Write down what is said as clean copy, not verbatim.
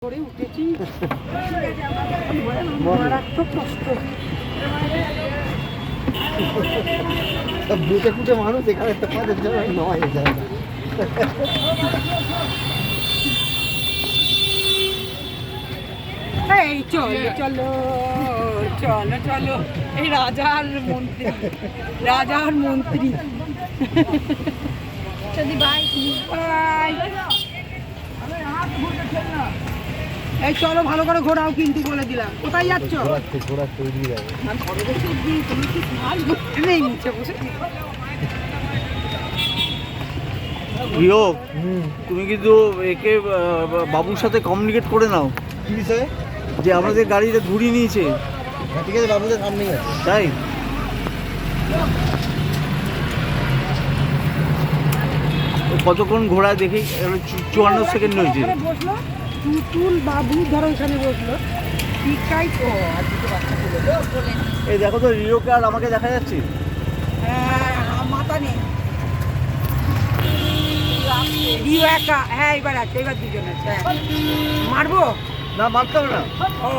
করে উঠেছি মারাত্মক কষ্ট। বুঝে ফুটে মানুষ এখানে তোমাদের জন্য নয় জায়গা। এই চলো চলো চলো চলো, এই রাজার মন্ত্রী যদি ভাই এই চলো ভালো করে ঘোরাও, কিন্তু বলে দিলাম। কোথায় যাচ্ছ? ঘোরা তৈরি যাবে। নেই নিচে বসে প্রিয়, তুমি কিন্তু একে বাবুর সাথে কমিউনিকেট করে নাও কি বিষয়ে? যে আমাদের গাড়িতে ঘুরিয়ে নিয়েছে। হ্যাঁ ঠিক আছে, বাবুদের সামনে আছে। তাই কতক্ষণ ঘোরা দেখি, 54 সেকেন্ড হয়েছে। বসলো টুটুল বাবু, ধরো এখানে বসলো। ঠিকই তো এই দেখো তো, রিওকে আর আমাকে দেখা যাচ্ছে। মাথা নেই, রিও একা। হ্যাঁ এবার আছে, এবার দুজন আছে। মারবো না, মারতে হবে না। ও